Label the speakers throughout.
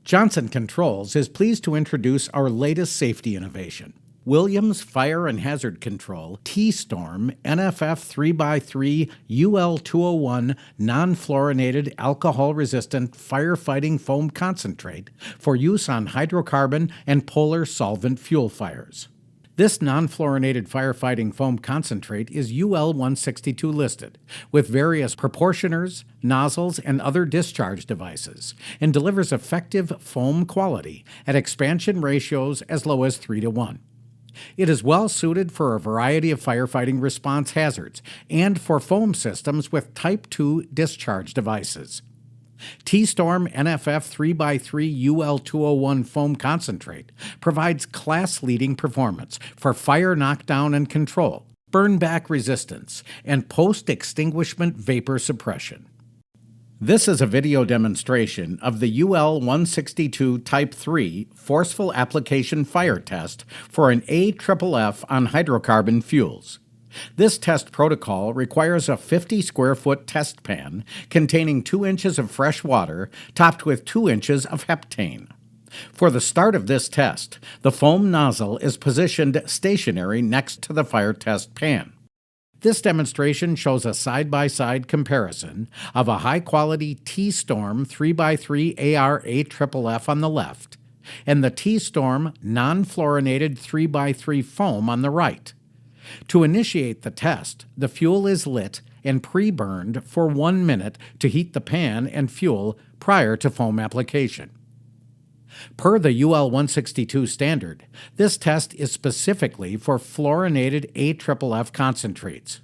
Speaker 1: Johnson Controls is pleased to introduce our latest safety innovation. Williams Fire and Hazard Control T-Storm NFF 3x3 UL201 non-fluorinated alcohol-resistant firefighting foam concentrate for use on hydrocarbon and polar solvent fuel fires. This non-fluorinated firefighting foam concentrate is UL162 listed, with various proportioners, nozzles, and other discharge devices, and delivers effective foam quality at expansion ratios as low as 3:1. It is well suited for a variety of firefighting response hazards and for foam systems with Type 2 discharge devices. T-Storm NFF 3x3 UL201 foam concentrate provides class-leading performance for fire knockdown and control, burn-back resistance, and post-extinguishment vapor suppression. This is a video demonstration of the UL162 Type 3 Forceful Application Fire Test for an AFFF on hydrocarbon fuels. This test protocol requires a 50 square foot test pan containing 2 inches of fresh water topped with 2 inches of heptane. For the start of this test, the foam nozzle is positioned stationary next to the fire test pan. This demonstration shows a side-by-side comparison of a high-quality T-Storm 3x3 AR AFFF on the left and the T-Storm non-fluorinated 3x3 foam on the right. To initiate the test, the fuel is lit and pre-burned for 1 minute to heat the pan and fuel prior to foam application. Per the UL162 standard, this test is specifically for fluorinated AFFF concentrates.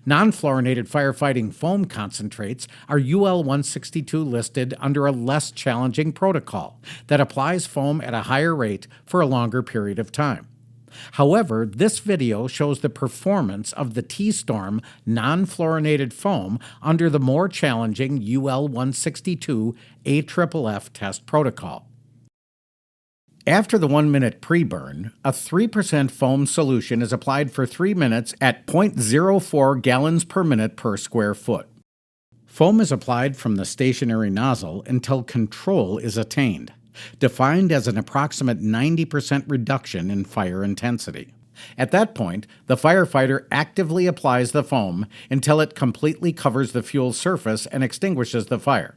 Speaker 1: Non-fluorinated firefighting foam concentrates are UL162 listed under a less challenging protocol that applies foam at a higher rate for a longer period of time. However, this video shows the performance of the T-Storm non-fluorinated foam under the more challenging UL162 AFFF test protocol. After the 1 minute pre-burn, a 3% foam solution is applied for 3 minutes at 0.04 gallons per minute per square foot. Foam is applied from the stationary nozzle until control is attained, defined as an approximate 90% reduction in fire intensity. At that point, the firefighter actively applies the foam until it completely covers the fuel surface and extinguishes the fire,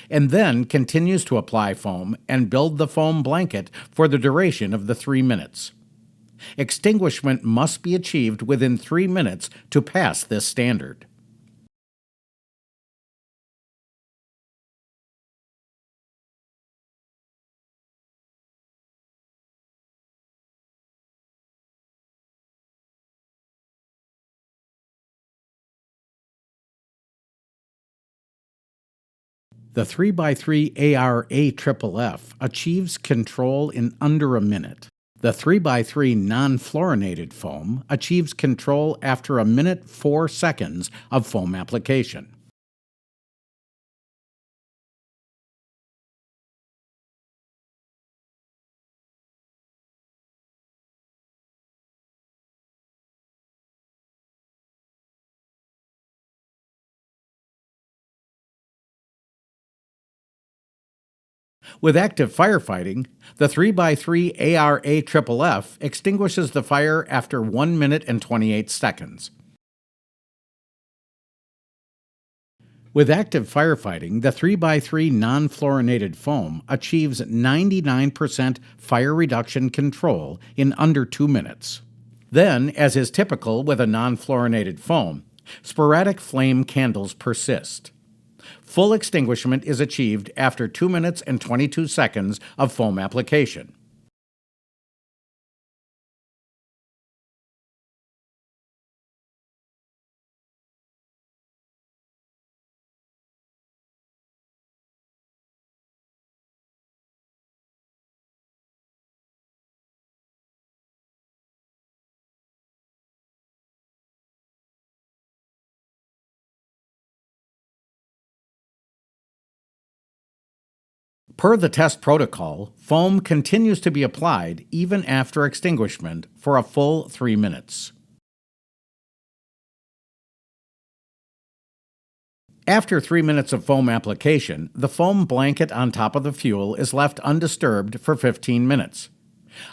Speaker 1: and then continues to apply foam and build the foam blanket for the duration of the 3 minutes. Extinguishment must be achieved within 3 minutes to pass this standard. The 3x3 AR AFFF achieves control in under a minute. The 3x3 non-fluorinated foam achieves control after 1 minute 4 seconds of foam application. With active firefighting, the 3x3 AR AFFF extinguishes the fire after 1 minute and 28 seconds. With active firefighting, the 3x3 non-fluorinated foam achieves 99% fire reduction control in under 2 minutes. Then, as is typical with a non-fluorinated foam, sporadic flame candles persist. Full extinguishment is achieved after 2 minutes and 22 seconds of foam application. Per the test protocol, foam continues to be applied even after extinguishment for a full 3 minutes. After 3 minutes of foam application, the foam blanket on top of the fuel is left undisturbed for 15 minutes.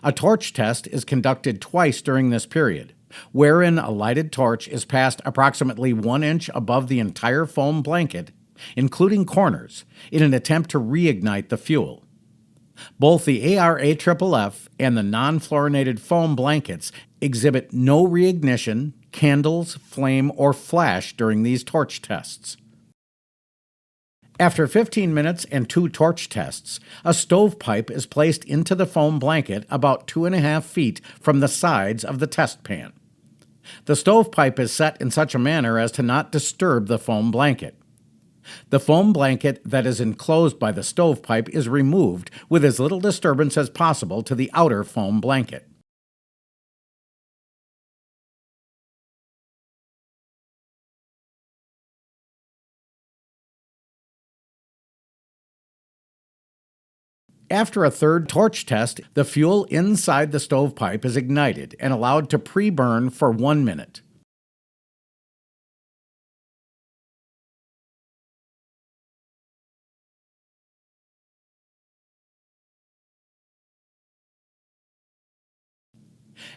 Speaker 1: A torch test is conducted twice during this period, wherein a lighted torch is passed approximately 1 inch above the entire foam blanket, including corners, in an attempt to reignite the fuel. Both the ARAFFF and the non-fluorinated foam blankets exhibit no reignition, candles, flame, or flash during these torch tests. After 15 minutes and 2 torch tests, a stovepipe is placed into the foam blanket about 2.5 feet from the sides of the test pan. The stovepipe is set in such a manner as to not disturb the foam blanket. The foam blanket that is enclosed by the stovepipe is removed with as little disturbance as possible to the outer foam blanket. After a third torch test, the fuel inside the stovepipe is ignited and allowed to pre-burn for 1 minute.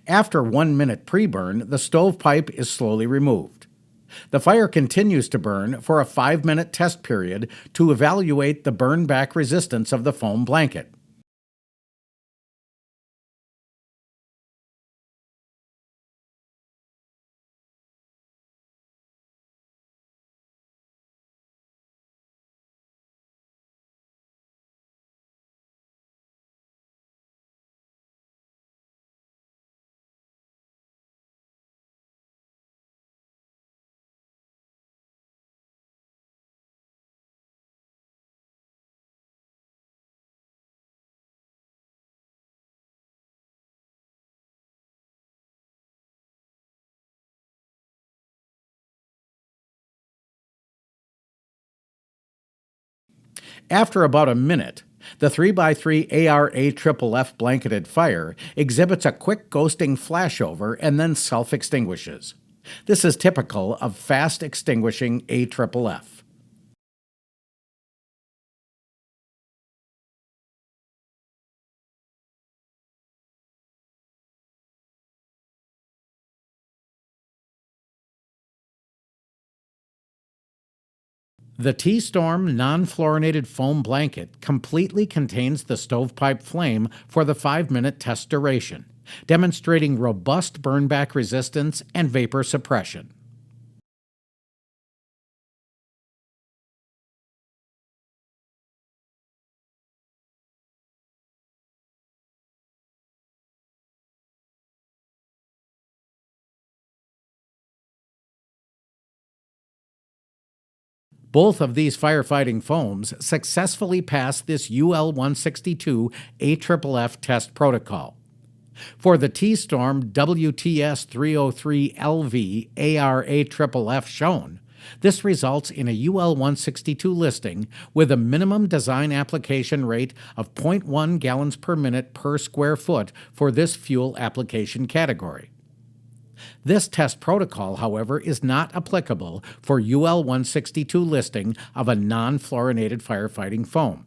Speaker 1: After 1 minute pre-burn, the stovepipe is slowly removed. The fire continues to burn for a 5-minute test period to evaluate the burn-back resistance of the foam blanket. After about a minute, the 3x3 ARAFFF blanketed fire exhibits a quick ghosting flashover and then self-extinguishes. This is typical of fast-extinguishing AFFF. The T-Storm non-fluorinated foam blanket completely contains the stovepipe flame for the 5-minute test duration, demonstrating robust burnback resistance and vapor suppression. Both of these firefighting foams successfully passed this UL162 AFFF test protocol. For the T-Storm WTS303LV ARAFFF shown, this results in a UL162 listing with a minimum design application rate of 0.1 gallons per minute per square foot for this fuel application category. This test protocol, however, is not applicable for UL162 listing of a non-fluorinated firefighting foam.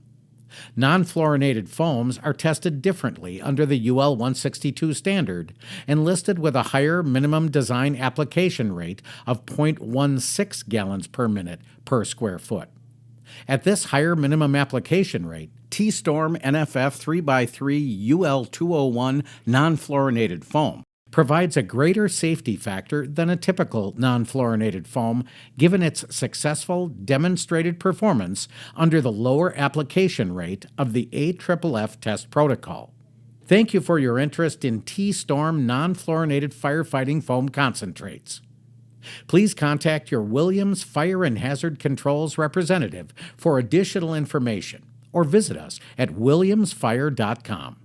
Speaker 1: Non-fluorinated foams are tested differently under the UL162 standard and listed with a higher minimum design application rate of 0.16 gallons per minute per square foot. At this higher minimum application rate, T-Storm NFF 3x3 UL201 non-fluorinated foam provides a greater safety factor than a typical non-fluorinated foam given its successful demonstrated performance under the lower application rate of the AFFF test protocol. Thank you for your interest in T-Storm non-fluorinated firefighting foam concentrates. Please contact your Williams Fire and Hazard Controls representative for additional information or visit us at williamsfire.com.